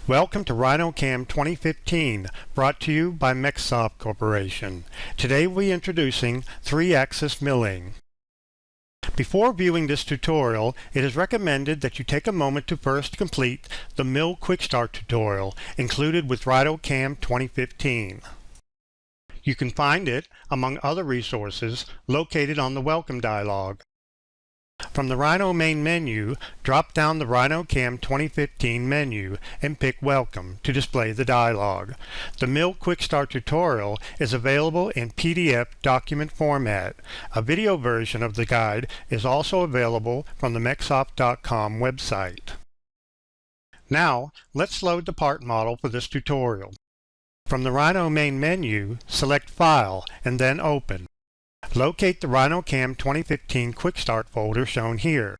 Welcome to RhinoCAM 2015, brought to you by Mexsoft Corporation. Today we'll be introducing 3-axis milling. Before viewing this tutorial, it is recommended that you take a moment to first complete the Mill Quick Start tutorial included with RhinoCAM 2015. You can find it, among other resources, located on the Welcome dialog. From the Rhino main menu, drop down the RhinoCAM 2015 menu and pick Welcome to display the dialog. The Mill Quick Start tutorial is available in PDF document format. A video version of the guide is also available from the Mexsoft.com website. Now, let's load the part model for this tutorial. From the Rhino main menu, select File and then Open. Locate the RhinoCAM 2015 Quick Start folder shown here.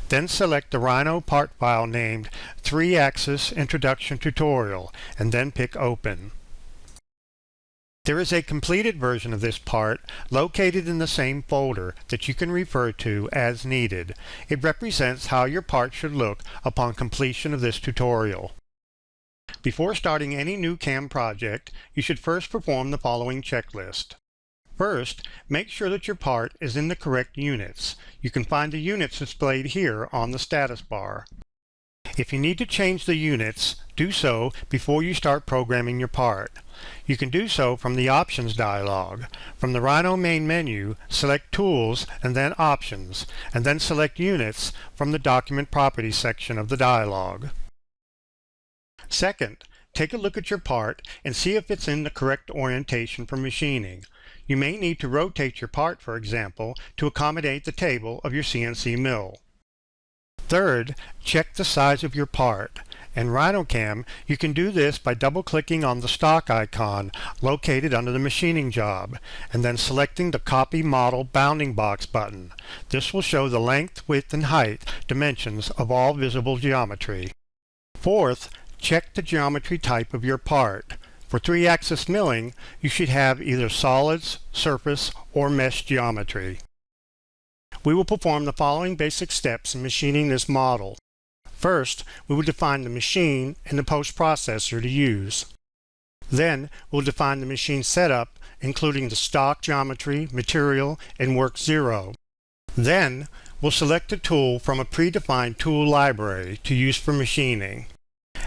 Then select the Rhino part file named 3-axis Introduction Tutorial and then pick Open. There is a completed version of this part located in the same folder that you can refer to as needed. It represents how your part should look upon completion of this tutorial. Before starting any new CAM project, you should first perform the following checklist. First, make sure that your part is in the correct units. You can find the units displayed here on the status bar. If you need to change the units, do so before you start programming your part. You can do so from the Options dialog. From the Rhino main menu, select Tools and then Options, and then select Units from the Document Properties section of the dialog. Second, take a look at your part and see if it's in the correct orientation for machining. You may need to rotate your part, for example, to accommodate the table of your CNC mill. Third, check the size of your part. In RhinoCAM, you can do this by double-clicking on the stock icon located under the machining job, and then selecting the Copy Model Bounding Box button. This will show the length, width, and height dimensions of all visible geometry. Fourth, check the geometry type of your part. For 3-axis milling, you should have either solids, surface, or mesh geometry. We will perform the following basic steps in machining this model. First, we will define the machine and the postprocessor to use. Then, we'll define the machine setup, including the stock geometry, material, and work zero. Then, we'll select a tool from a predefined tool library to use for machining.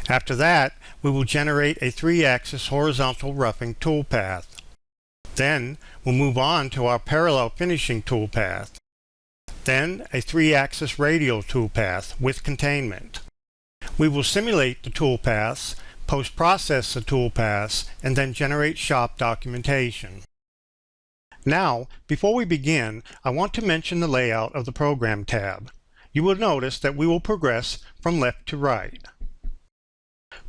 After that, we will generate a 3-axis horizontal roughing toolpath. Then, we'll move on to our parallel finishing toolpath. Then, a 3-axis radial toolpath with containment. We will simulate the toolpaths, post-process the toolpaths, and then generate shop documentation. Now, before we begin, I want to mention the layout of the Program tab. You will notice that we will progress from left to right.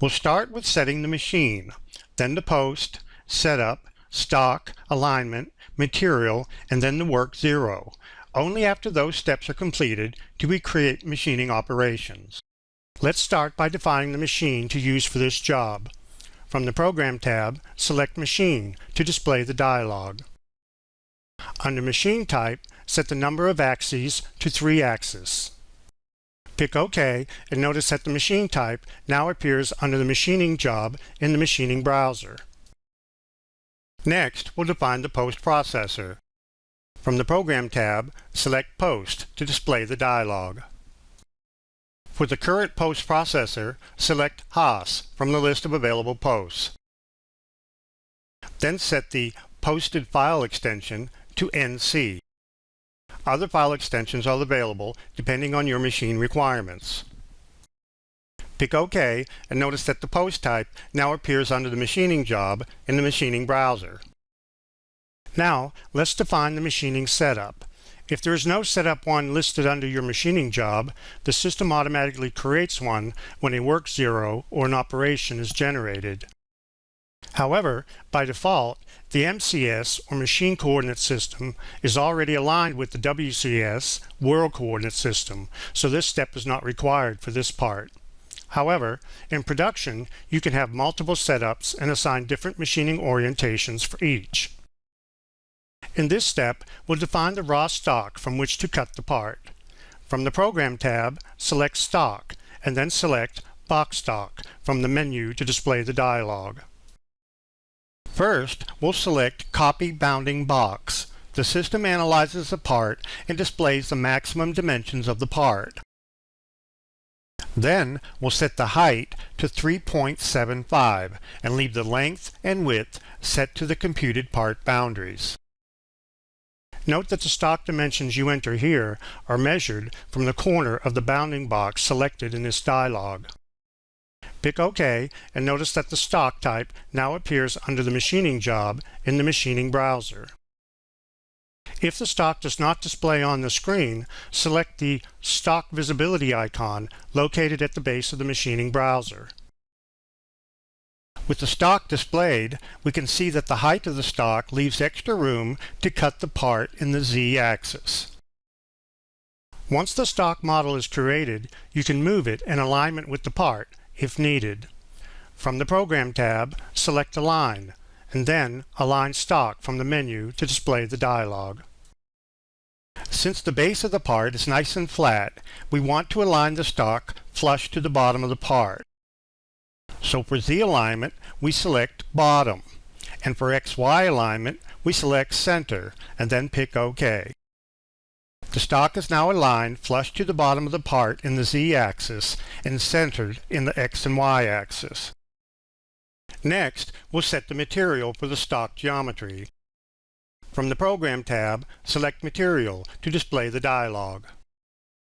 We'll start with setting the machine, then the post, setup, stock, alignment, material, and then the work zero. Only after those steps are completed do we create machining operations. Let's start by defining the machine to use for this job. From the Program tab, select Machine to display the dialog. Under Machine Type, set the number of axes to 3-axis. Pick OK and notice that the machine type now appears under the machining job in the machining browser. Next, we'll define the post processor. From the Program tab, select Post to display the dialog. For the current post processor, select Haas from the list of available posts. Then set the posted file extension to NC. Other file extensions are available depending on your machine requirements. Pick OK and notice that the post type now appears under the machining job in the machining browser. Now, let's define the machining setup. If there is no setup one listed under your machining job, the system automatically creates one when a work zero or an operation is generated. However, by default, the MCS, or Machine Coordinate System, is already aligned with the WCS, World Coordinate System, so this step is not required for this part. However, in production, you can have multiple setups and assign different machining orientations for each. In this step, we'll define the raw stock from which to cut the part. From the Program tab, select Stock, and then select Box Stock from the menu to display the dialog. First, we'll select Copy Bounding Box. The system analyzes the part and displays the maximum dimensions of the part. Then, we'll set the height to 3.75 and leave the length and width set to the computed part boundaries. Note that the stock dimensions you enter here are measured from the corner of the bounding box selected in this dialog. Pick OK and notice that the stock type now appears under the machining job in the machining browser. If the stock does not display on the screen, select the Stock Visibility icon located at the base of the machining browser. With the stock displayed, we can see that the height of the stock leaves extra room to cut the part in the Z-axis. Once the stock model is created, you can move it in alignment with the part, if needed. From the Program tab, select Align, and then Align Stock from the menu to display the dialog. Since the base of the part is nice and flat, we want to align the stock flush to the bottom of the part. So for Z alignment, we select Bottom, and for XY alignment, we select Center, and then pick OK. The stock is now aligned flush to the bottom of the part in the Z-axis and centered in the X and Y axis. Next, we'll set the material for the stock geometry. From the Program tab, select Material to display the dialog.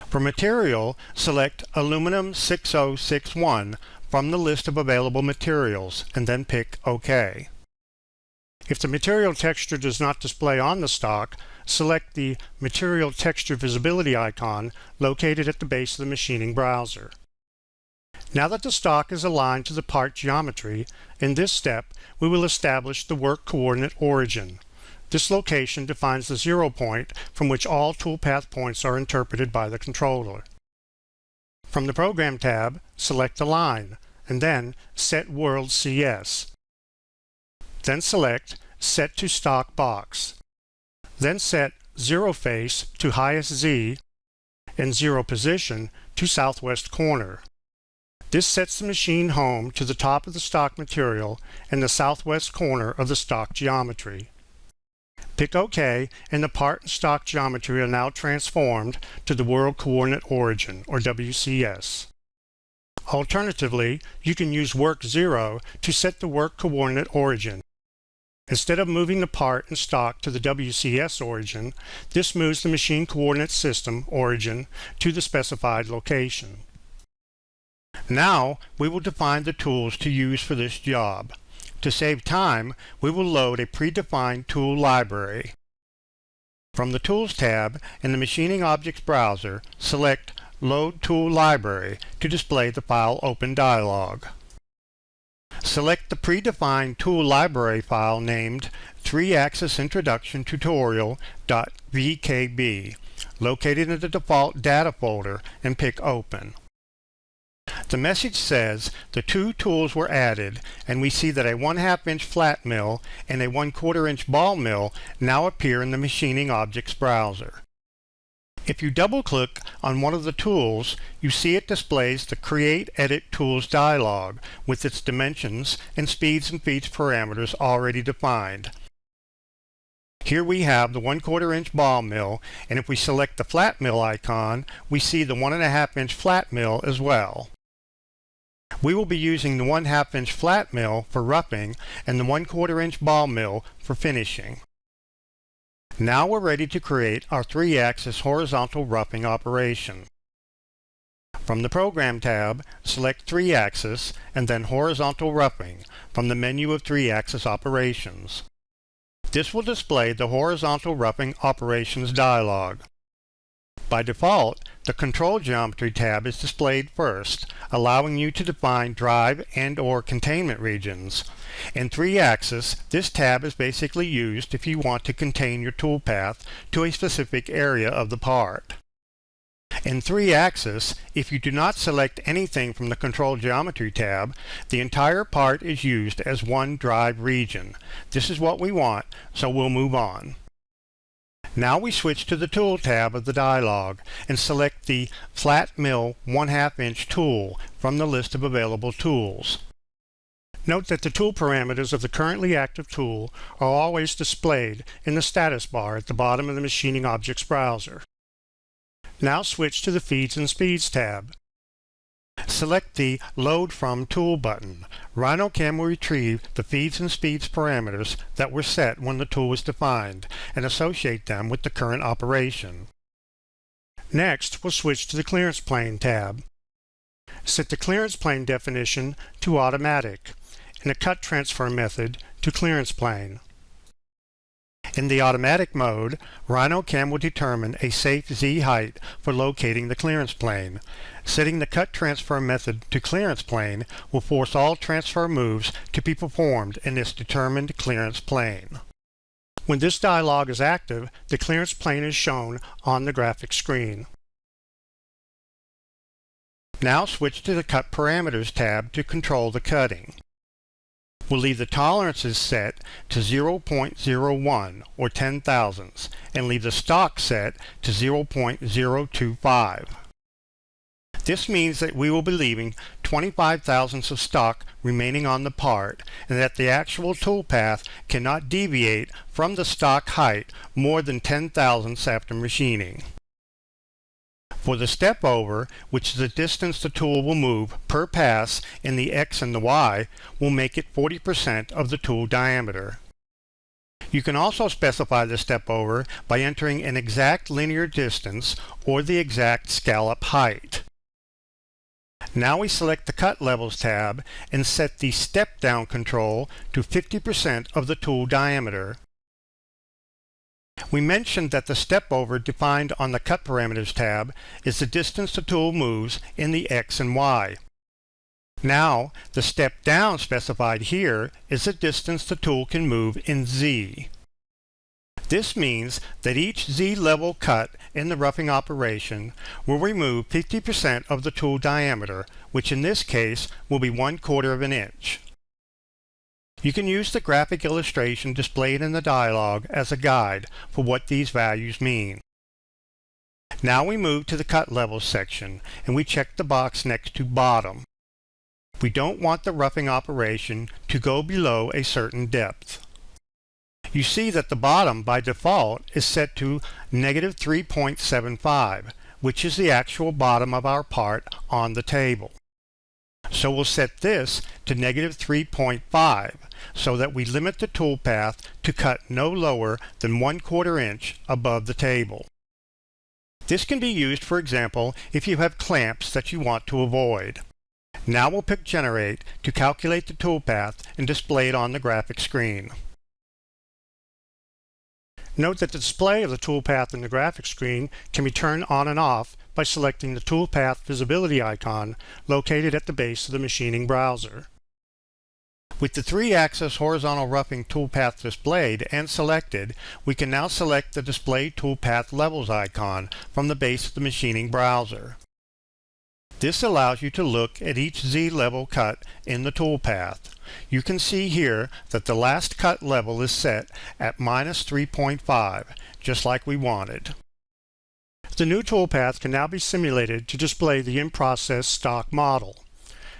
For material, select Aluminum 6061 from the list of available materials and then pick OK. If the material texture does not display on the stock, select the Material Texture Visibility icon located at the base of the machining browser. Now that the stock is aligned to the part geometry, in this step we will establish the work coordinate origin. This location defines the 0 point from which all toolpath points are interpreted by the controller. From the Program tab, select Align, and then Set World CS. Then select Set to Stock Box. Then set 0 face to highest Z and 0 position to southwest corner. This sets the machine home to the top of the stock material and the southwest corner of the stock geometry. Pick OK, and the part and stock geometry are now transformed to the World Coordinate Origin, or WCS. Alternatively, you can use Work 0 to set the work coordinate origin. Instead of moving the part and stock to the WCS origin, this moves the machine coordinate system origin to the specified location. Now, we will define the tools to use for this job. To save time, we will load a predefined tool library. From the Tools tab in the Machining Objects browser, select Load Tool Library to display the File Open dialog. Select the predefined tool library file named 3-axis introduction tutorial.vkb, located in the default data folder, and pick Open. The message says the two tools were added, and we see that a 1/2 inch flat mill and a 1/4 inch ball mill now appear in the Machining Objects browser. If you double-click on one of the tools, you see it displays the Create Edit Tools dialog with its dimensions and speeds and feeds parameters already defined. Here we have the 1/4 inch ball mill, and if we select the flat mill icon, we see the 1.5 inch flat mill as well. We will be using the 1/2 inch flat mill for roughing and the 1/4 inch ball mill for finishing. Now we're ready to create our 3-axis horizontal roughing operation. From the Program tab, select 3-axis and then Horizontal Roughing from the menu of 3-axis operations. This will display the Horizontal Roughing Operations dialog. By default, the Control Geometry tab is displayed first, allowing you to define drive and/or containment regions. In 3-axis, this tab is basically used if you want to contain your toolpath to a specific area of the part. In 3-axis, if you do not select anything from the Control Geometry tab, the entire part is used as one drive region. This is what we want, so we'll move on. Now we switch to the Tool tab of the dialog and select the Flat Mill 1/2 inch tool from the list of available tools. Note that the tool parameters of the currently active tool are always displayed in the status bar at the bottom of the Machining Objects browser. Now switch to the Feeds and Speeds tab. Select the Load From Tool button. RhinoCAM will retrieve the feeds and speeds parameters that were set when the tool was defined and associate them with the current operation. Next, we'll switch to the Clearance Plane tab. Set the clearance plane definition to Automatic and the Cut Transfer method to Clearance Plane. In the automatic mode, RhinoCAM will determine a safe Z height for locating the clearance plane. Setting the Cut Transfer method to Clearance Plane will force all transfer moves to be performed in this determined clearance plane. When this dialog is active, the clearance plane is shown on the graphic screen. Now switch to the Cut Parameters tab to control the cutting. We'll leave the tolerances set to 0.01 or 10 thousandths and leave the stock set to 0.025. This means that we will be leaving 25 thousandths of stock remaining on the part and that the actual tool path cannot deviate from the stock height more than 10 thousandths after machining. For the step over, which is the distance the tool will move per pass in the X and the Y, we'll make it 40% of the tool diameter. You can also specify the step over by entering an exact linear distance or the exact scallop height. Now we select the Cut Levels tab and set the Step Down control to 50% of the tool diameter. We mentioned that the step over defined on the Cut Parameters tab is the distance the tool moves in the X and Y. Now, the step down specified here is the distance the tool can move in Z. This means that each Z level cut in the roughing operation will remove 50% of the tool diameter, which in this case will be 1/4 of an inch. You can use the graphic illustration displayed in the dialog as a guide for what these values mean. Now we move to the Cut Levels section and we check the box next to Bottom. We don't want the roughing operation to go below a certain depth. You see that the bottom by default is set to -3.75, which is the actual bottom of our part on the table. So we'll set this to -3.5 so that we limit the tool path to cut no lower than 1/4 inch above the table. This can be used, for example, if you have clamps that you want to avoid. Now we'll pick Generate to calculate the tool path and display it on the graphic screen. Note that the display of the toolpath in the graphic screen can be turned on and off by selecting the Toolpath visibility icon located at the base of the machining browser. With the 3-axis horizontal roughing toolpath displayed and selected, we can now select the Display Toolpath Levels icon from the base of the machining browser. This allows you to look at each Z level cut in the toolpath. You can see here that the last cut level is set at -3.5, just like we wanted. The new toolpath can now be simulated to display the in-process stock model.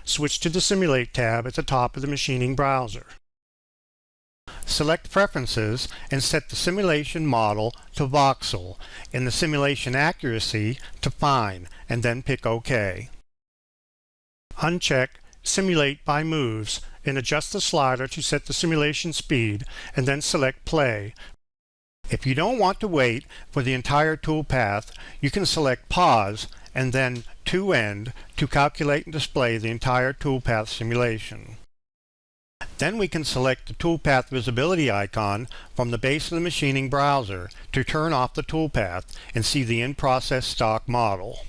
Switch to the Simulate tab at the top of the machining browser. Select Preferences and set the simulation model to voxel and the simulation accuracy to fine, and then pick OK. Uncheck Simulate by Moves and adjust the slider to set the simulation speed and then select Play. If you don't want to wait for the entire toolpath, you can select Pause and then To End to calculate and display the entire toolpath simulation. Then we can select the toolpath visibility icon from the base of the machining browser to turn off the toolpath and see the in-process stock model.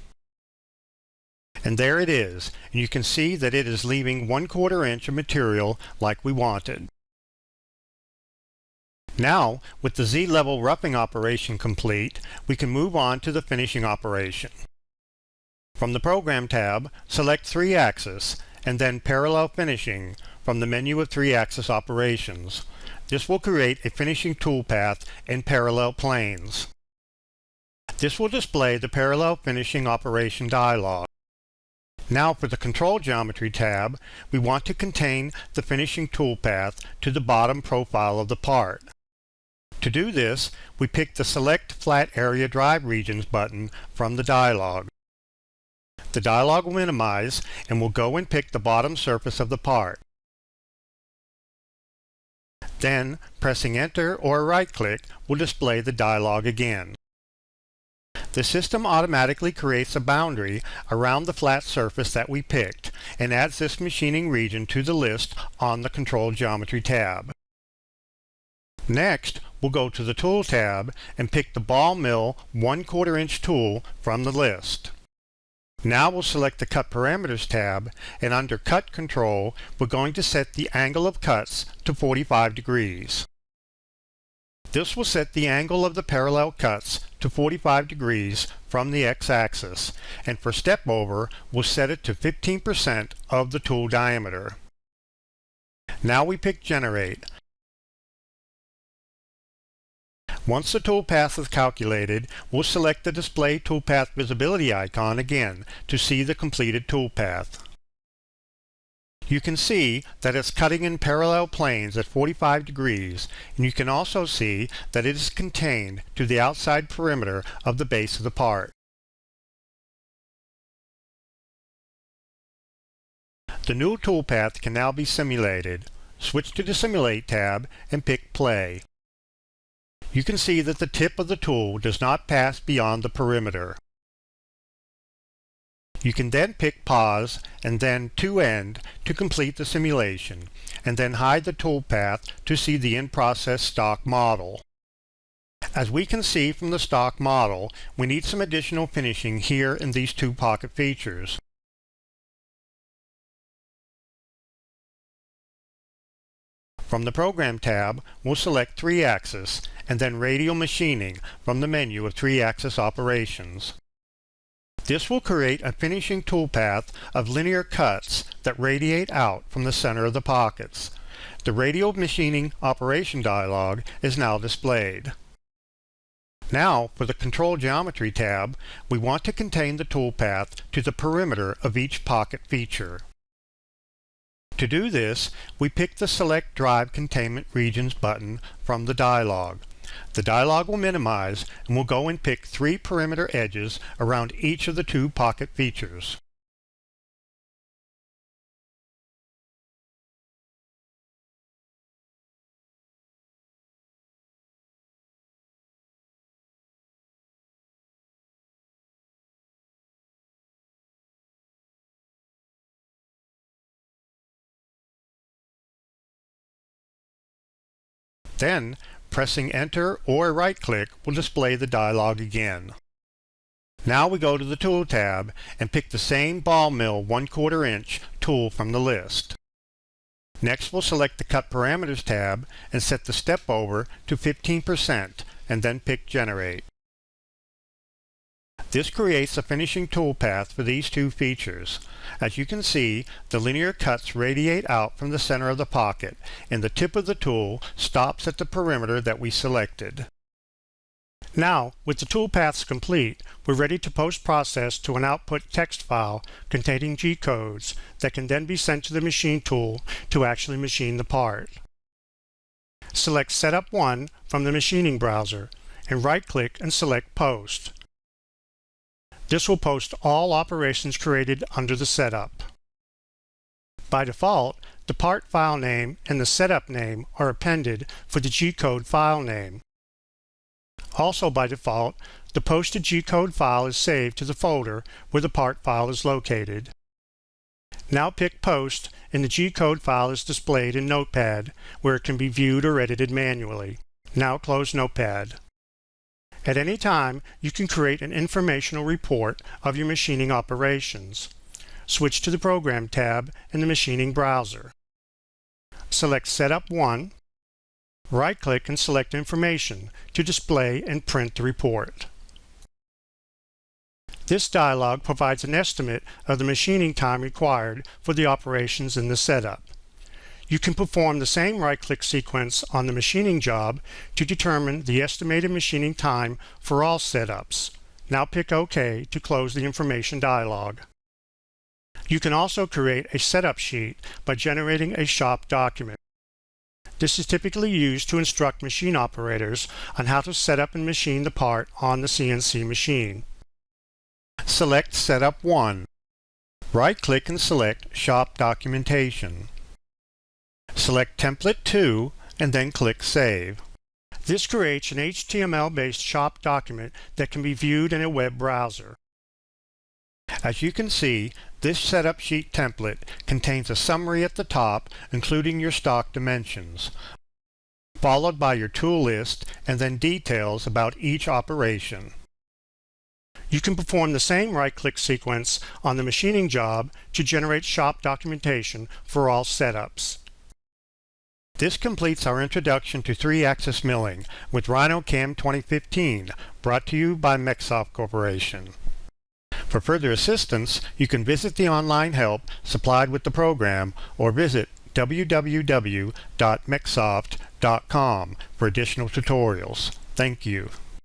And there it is, and you can see that it is leaving 1/4 inch of material like we wanted. Now, with the Z-level roughing operation complete, we can move on to the finishing operation. From the Program tab, select 3-axis and then Parallel Finishing from the menu of 3-axis operations. This will create a finishing toolpath in parallel planes. This will display the Parallel Finishing Operation dialog. Now for the Control Geometry tab, we want to contain the finishing toolpath to the bottom profile of the part. To do this, we pick the Select Flat Area Drive Regions button from the dialog. The dialog will minimize and we'll go and pick the bottom surface of the part. Then, pressing Enter or right-click will display the dialog again. The system automatically creates a boundary around the flat surface that we picked and adds this machining region to the list on the Control Geometry tab. Next, we'll go to the Tool tab and pick the Ball Mill 1/4 inch tool from the list. Now we'll select the Cut Parameters tab, and under Cut Control, we're going to set the angle of cuts to 45 degrees. This will set the angle of the parallel cuts to 45 degrees from the x-axis, and for step over, we'll set it to 15% of the tool diameter. Now we pick Generate. Once the toolpath is calculated, we'll select the Display Toolpath Visibility icon again to see the completed toolpath. You can see that it's cutting in parallel planes at 45 degrees, and you can also see that it is contained to the outside perimeter of the base of the part. The new toolpath can now be simulated. Switch to the Simulate tab and pick Play. You can see that the tip of the tool does not pass beyond the perimeter. You can then pick Pause and then To End to complete the simulation, and then hide the toolpath to see the in-process stock model. As we can see from the stock model, we need some additional finishing here in these two pocket features. From the Program tab, we'll select 3-axis and then Radial Machining from the menu of 3-axis operations. This will create a finishing toolpath of linear cuts that radiate out from the center of the pockets. The Radial Machining Operation dialog is now displayed. Now, for the Control Geometry tab, we want to contain the toolpath to the perimeter of each pocket feature. To do this, we pick the Select Drive Containment Regions button from the dialog. The dialog will minimize, and we'll go and pick 3 perimeter edges around each of the 2 pocket features. Then, pressing Enter or right-click will display the dialog again. Now we go to the Tool tab and pick the same Ball Mill 1/4 inch tool from the list. Next we'll select the Cut Parameters tab and set the step over to 15% and then pick Generate. This creates a finishing toolpath for these 2 features. As you can see, the linear cuts radiate out from the center of the pocket, and the tip of the tool stops at the perimeter that we selected. Now, with the toolpaths complete, we're ready to post-process to an output text file containing G-codes that can then be sent to the machine tool to actually machine the part. Select Setup 1 from the machining browser, and right-click and select Post. This will post all operations created under the setup. By default, the part file name and the setup name are appended for the G-code file name. Also by default, the posted G-code file is saved to the folder where the part file is located. Now pick Post, and the G-code file is displayed in Notepad, where it can be viewed or edited manually. Now close Notepad. At any time, you can create an informational report of your machining operations. Switch to the Program tab in the machining browser. Select Setup 1. Right-click and select Information to display and print the report. This dialog provides an estimate of the machining time required for the operations in the setup. You can perform the same right-click sequence on the machining job to determine the estimated machining time for all setups. Now pick OK to close the information dialog. You can also create a setup sheet by generating a shop document. This is typically used to instruct machine operators on how to set up and machine the part on the CNC machine. Select Setup 1. Right-click and select Shop Documentation. Select Template 2 and then click Save. This creates an HTML-based shop document that can be viewed in a web browser. As you can see, this setup sheet template contains a summary at the top, including your stock dimensions, followed by your tool list and then details about each operation. You can perform the same right-click sequence on the machining job to generate shop documentation for all setups. This completes our introduction to 3-axis milling with RhinoCAM 2015, brought to you by Mexsoft Corporation. For further assistance, you can visit the online help supplied with the program or visit www.mexsoft.com for additional tutorials. Thank you.